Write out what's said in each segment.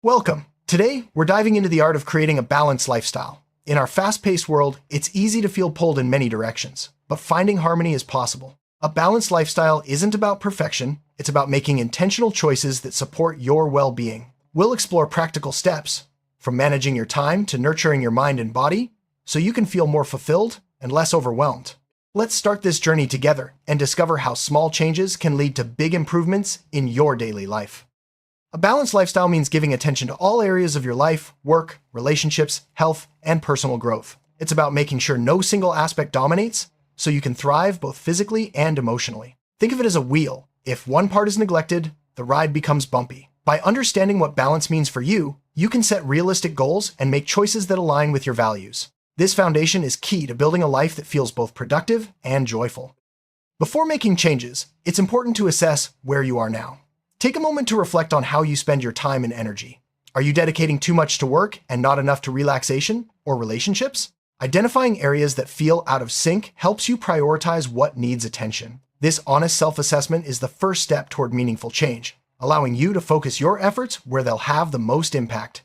Welcome. Today, we're diving into the art of creating a balanced lifestyle. In our fast-paced world, it's easy to feel pulled in many directions, but finding harmony is possible. A balanced lifestyle isn't about perfection, it's about making intentional choices that support your well-being. We'll explore practical steps, from managing your time to nurturing your mind and body, so you can feel more fulfilled and less overwhelmed. Let's start this journey together and discover how small changes can lead to big improvements in your daily life. A balanced lifestyle means giving attention to all areas of your life, work, relationships, health, and personal growth. It's about making sure no single aspect dominates, so you can thrive both physically and emotionally. Think of it as a wheel. If one part is neglected, the ride becomes bumpy. By understanding what balance means for you, you can set realistic goals and make choices that align with your values. This foundation is key to building a life that feels both productive and joyful. Before making changes, it's important to assess where you are now. Take a moment to reflect on how you spend your time and energy. Are you dedicating too much to work and not enough to relaxation or relationships? Identifying areas that feel out of sync helps you prioritize what needs attention. This honest self-assessment is the first step toward meaningful change, allowing you to focus your efforts where they'll have the most impact.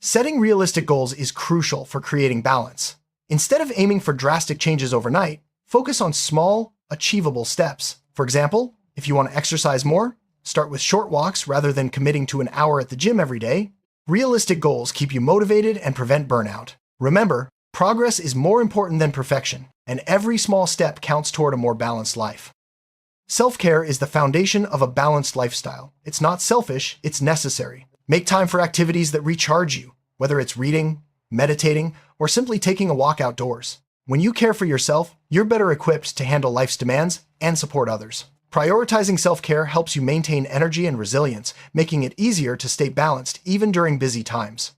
Setting realistic goals is crucial for creating balance. Instead of aiming for drastic changes overnight, focus on small, achievable steps. For example, if you want to exercise more, start with short walks rather than committing to an hour at the gym every day. Realistic goals keep you motivated and prevent burnout. Remember, progress is more important than perfection, and every small step counts toward a more balanced life. Self-care is the foundation of a balanced lifestyle. It's not selfish, it's necessary. Make time for activities that recharge you, whether it's reading, meditating, or simply taking a walk outdoors. When you care for yourself, you're better equipped to handle life's demands and support others. Prioritizing self-care helps you maintain energy and resilience, making it easier to stay balanced even during busy times.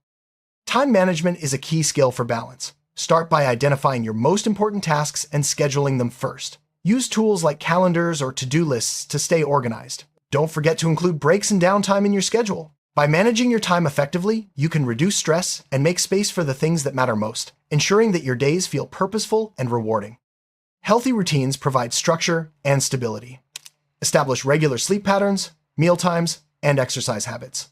Time management is a key skill for balance. Start by identifying your most important tasks and scheduling them first. Use tools like calendars or to-do lists to stay organized. Don't forget to include breaks and downtime in your schedule. By managing your time effectively, you can reduce stress and make space for the things that matter most, ensuring that your days feel purposeful and rewarding. Healthy routines provide structure and stability. Establish regular sleep patterns, meal times, and exercise habits.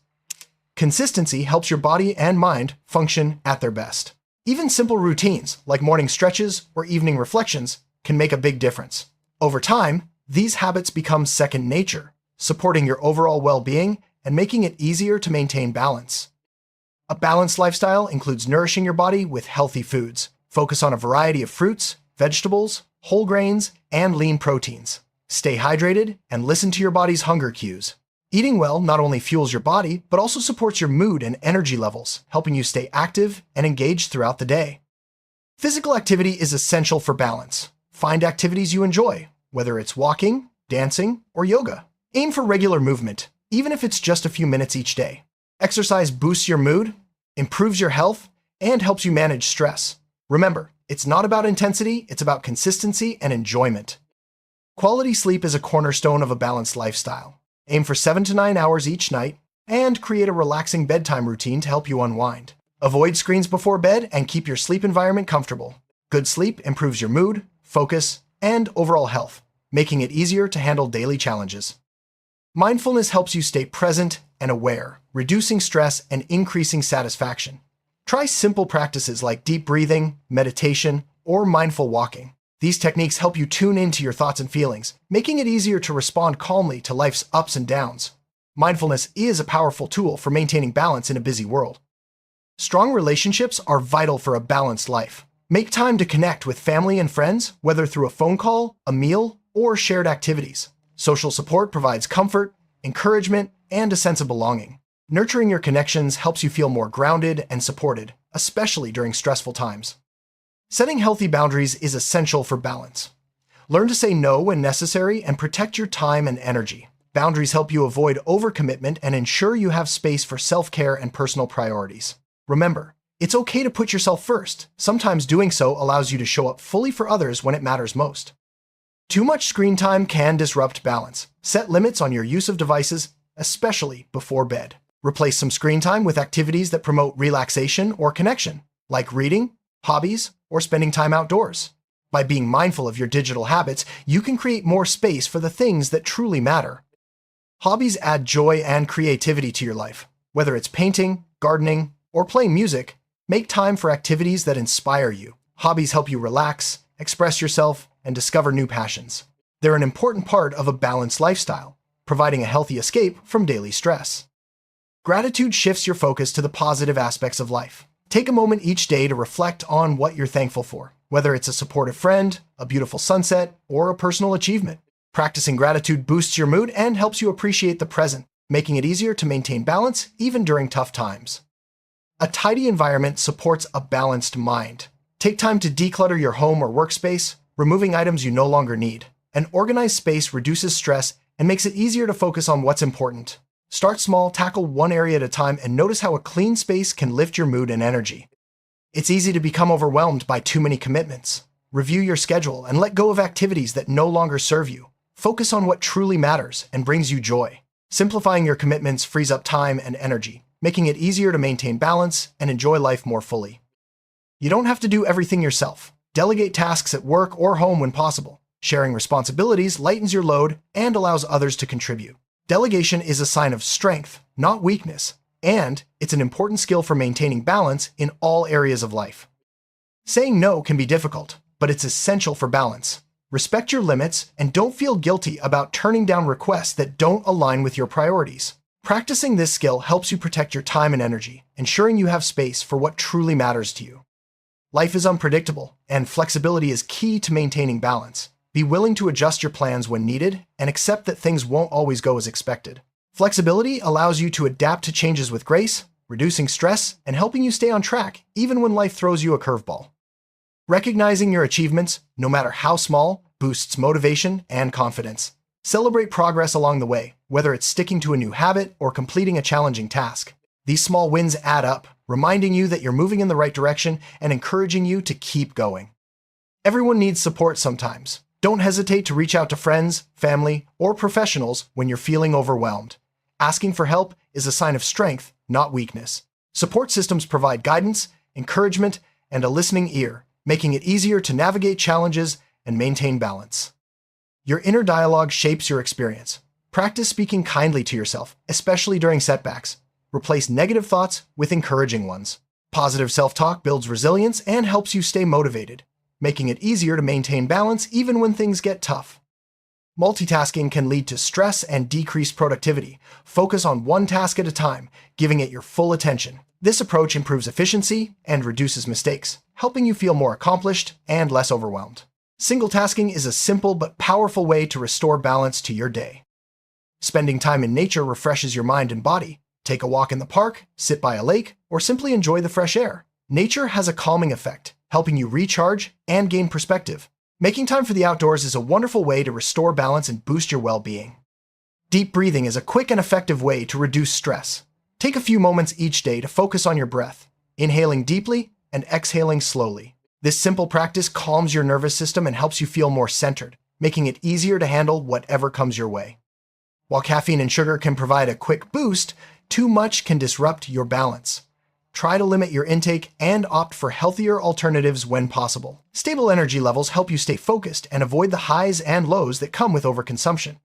Consistency helps your body and mind function at their best. Even simple routines, like morning stretches or evening reflections, can make a big difference. Over time, these habits become second nature, supporting your overall well-being and making it easier to maintain balance. A balanced lifestyle includes nourishing your body with healthy foods. Focus on a variety of fruits, vegetables, whole grains, and lean proteins. Stay hydrated and listen to your body's hunger cues. Eating well not only fuels your body, but also supports your mood and energy levels, helping you stay active and engaged throughout the day. Physical activity is essential for balance. Find activities you enjoy, whether it's walking, dancing, or yoga. Aim for regular movement, even if it's just a few minutes each day. Exercise boosts your mood, improves your health, and helps you manage stress. Remember, it's not about intensity, it's about consistency and enjoyment. Quality sleep is a cornerstone of a balanced lifestyle. Aim for 7 to 9 hours each night, and create a relaxing bedtime routine to help you unwind. Avoid screens before bed and keep your sleep environment comfortable. Good sleep improves your mood, focus, and overall health, making it easier to handle daily challenges. Mindfulness helps you stay present and aware, reducing stress and increasing satisfaction. Try simple practices like deep breathing, meditation, or mindful walking. These techniques help you tune into your thoughts and feelings, making it easier to respond calmly to life's ups and downs. Mindfulness is a powerful tool for maintaining balance in a busy world. Strong relationships are vital for a balanced life. Make time to connect with family and friends, whether through a phone call, a meal, or shared activities. Social support provides comfort, encouragement, and a sense of belonging. Nurturing your connections helps you feel more grounded and supported, especially during stressful times. Setting healthy boundaries is essential for balance. Learn to say no when necessary and protect your time and energy. Boundaries help you avoid overcommitment and ensure you have space for self-care and personal priorities. Remember, it's okay to put yourself first. Sometimes doing so allows you to show up fully for others when it matters most. Too much screen time can disrupt balance. Set limits on your use of devices, especially before bed. Replace some screen time with activities that promote relaxation or connection, like reading, hobbies, or spending time outdoors. By being mindful of your digital habits, you can create more space for the things that truly matter. Hobbies add joy and creativity to your life. Whether it's painting, gardening, or playing music, make time for activities that inspire you. Hobbies help you relax, express yourself, and discover new passions. They're an important part of a balanced lifestyle, providing a healthy escape from daily stress. Gratitude shifts your focus to the positive aspects of life. Take a moment each day to reflect on what you're thankful for, whether it's a supportive friend, a beautiful sunset, or a personal achievement. Practicing gratitude boosts your mood and helps you appreciate the present, making it easier to maintain balance even during tough times. A tidy environment supports a balanced mind. Take time to declutter your home or workspace, removing items you no longer need. An organized space reduces stress and makes it easier to focus on what's important. Start small, tackle one area at a time, and notice how a clean space can lift your mood and energy. It's easy to become overwhelmed by too many commitments. Review your schedule and let go of activities that no longer serve you. Focus on what truly matters and brings you joy. Simplifying your commitments frees up time and energy, making it easier to maintain balance and enjoy life more fully. You don't have to do everything yourself. Delegate tasks at work or home when possible. Sharing responsibilities lightens your load and allows others to contribute. Delegation is a sign of strength, not weakness, and it's an important skill for maintaining balance in all areas of life. Saying no can be difficult, but it's essential for balance. Respect your limits and don't feel guilty about turning down requests that don't align with your priorities. Practicing this skill helps you protect your time and energy, ensuring you have space for what truly matters to you. Life is unpredictable, and flexibility is key to maintaining balance. Be willing to adjust your plans when needed and accept that things won't always go as expected. Flexibility allows you to adapt to changes with grace, reducing stress and helping you stay on track even when life throws you a curveball. Recognizing your achievements, no matter how small, boosts motivation and confidence. Celebrate progress along the way, whether it's sticking to a new habit or completing a challenging task. These small wins add up, reminding you that you're moving in the right direction and encouraging you to keep going. Everyone needs support sometimes. Don't hesitate to reach out to friends, family, or professionals when you're feeling overwhelmed. Asking for help is a sign of strength, not weakness. Support systems provide guidance, encouragement, and a listening ear, making it easier to navigate challenges and maintain balance. Your inner dialogue shapes your experience. Practice speaking kindly to yourself, especially during setbacks. Replace negative thoughts with encouraging ones. Positive self-talk builds resilience and helps you stay motivated, making it easier to maintain balance even when things get tough. Multitasking can lead to stress and decreased productivity. Focus on one task at a time, giving it your full attention. This approach improves efficiency and reduces mistakes, helping you feel more accomplished and less overwhelmed. Single tasking is a simple but powerful way to restore balance to your day. Spending time in nature refreshes your mind and body. Take a walk in the park, sit by a lake, or simply enjoy the fresh air. Nature has a calming effect, helping you recharge and gain perspective. Making time for the outdoors is a wonderful way to restore balance and boost your well-being. Deep breathing is a quick and effective way to reduce stress. Take a few moments each day to focus on your breath, inhaling deeply and exhaling slowly. This simple practice calms your nervous system and helps you feel more centered, making it easier to handle whatever comes your way. While caffeine and sugar can provide a quick boost, too much can disrupt your balance. Try to limit your intake and opt for healthier alternatives when possible. Stable energy levels help you stay focused and avoid the highs and lows that come with overconsumption.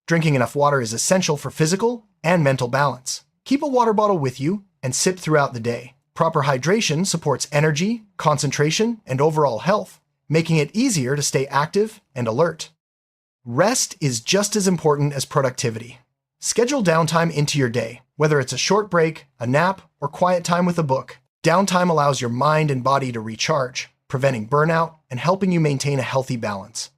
Drinking enough water is essential for physical and mental balance. Keep a water bottle with you and sip throughout the day. Proper hydration supports energy, concentration, and overall health, making it easier to stay active and alert. Rest is just as important as productivity. Schedule downtime into your day, whether it's a short break, a nap, or quiet time with a book. Downtime allows your mind and body to recharge, preventing burnout and helping you maintain a healthy balance.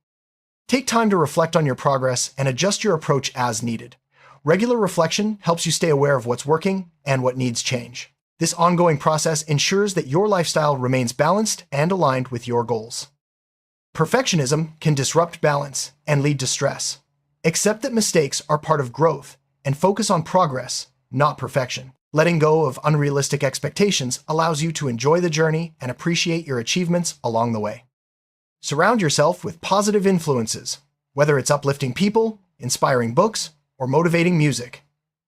Take time to reflect on your progress and adjust your approach as needed. Regular reflection helps you stay aware of what's working and what needs change. This ongoing process ensures that your lifestyle remains balanced and aligned with your goals. Perfectionism can disrupt balance and lead to stress. Accept that mistakes are part of growth and focus on progress, not perfection. Letting go of unrealistic expectations allows you to enjoy the journey and appreciate your achievements along the way. Surround yourself with positive influences, whether it's uplifting people, inspiring books, or motivating music.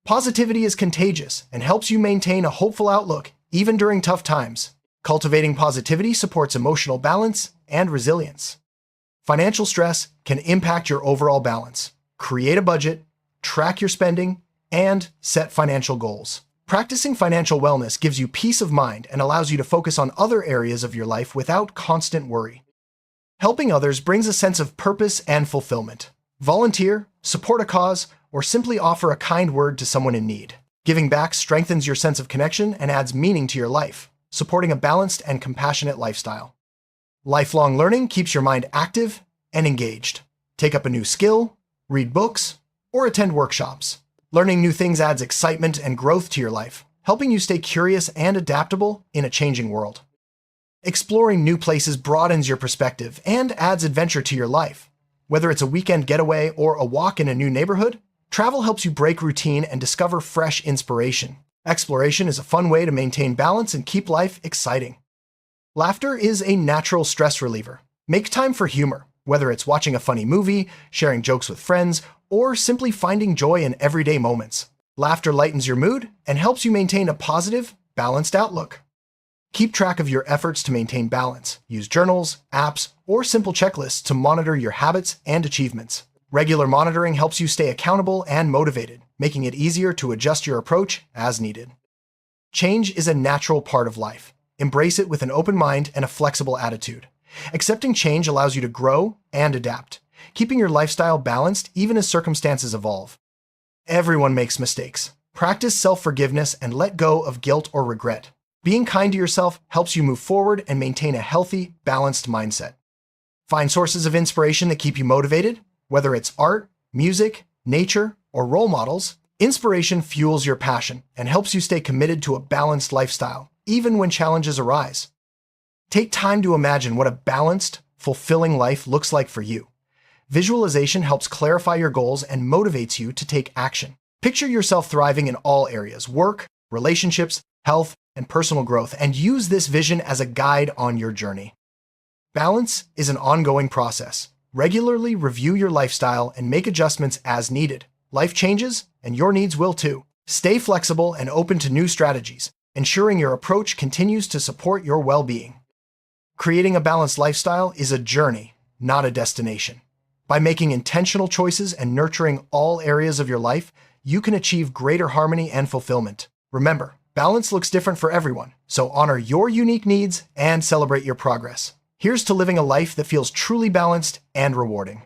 Positivity is contagious and helps you maintain a hopeful outlook even during tough times. Cultivating positivity supports emotional balance and resilience. Financial stress can impact your overall balance. Create a budget, track your spending, and set financial goals. Practicing financial wellness gives you peace of mind and allows you to focus on other areas of your life without constant worry. Helping others brings a sense of purpose and fulfillment. Volunteer, support a cause, or simply offer a kind word to someone in need. Giving back strengthens your sense of connection and adds meaning to your life, supporting a balanced and compassionate lifestyle. Lifelong learning keeps your mind active and engaged. Take up a new skill, read books, or attend workshops. Learning new things adds excitement and growth to your life, helping you stay curious and adaptable in a changing world. Exploring new places broadens your perspective and adds adventure to your life. Whether it's a weekend getaway or a walk in a new neighborhood, travel helps you break routine and discover fresh inspiration. Exploration is a fun way to maintain balance and keep life exciting. Laughter is a natural stress reliever. Make time for humor, whether it's watching a funny movie, sharing jokes with friends, or simply finding joy in everyday moments. Laughter lightens your mood and helps you maintain a positive, balanced outlook. Keep track of your efforts to maintain balance. Use journals, apps, or simple checklists to monitor your habits and achievements. Regular monitoring helps you stay accountable and motivated, making it easier to adjust your approach as needed. Change is a natural part of life. Embrace it with an open mind and a flexible attitude. Accepting change allows you to grow and adapt, keeping your lifestyle balanced even as circumstances evolve. Everyone makes mistakes. Practice self-forgiveness and let go of guilt or regret. Being kind to yourself helps you move forward and maintain a healthy, balanced mindset. Find sources of inspiration that keep you motivated, whether it's art, music, nature, or role models. Inspiration fuels your passion and helps you stay committed to a balanced lifestyle, even when challenges arise. Take time to imagine what a balanced, fulfilling life looks like for you. Visualization helps clarify your goals and motivates you to take action. Picture yourself thriving in all areas: work, relationships, health, and personal growth, and use this vision as a guide on your journey. Balance is an ongoing process. Regularly review your lifestyle and make adjustments as needed. Life changes, and your needs will too. Stay flexible and open to new strategies, ensuring your approach continues to support your well-being. Creating a balanced lifestyle is a journey, not a destination. By making intentional choices and nurturing all areas of your life, you can achieve greater harmony and fulfillment. Remember, balance looks different for everyone, so honor your unique needs and celebrate your progress. Here's to living a life that feels truly balanced and rewarding.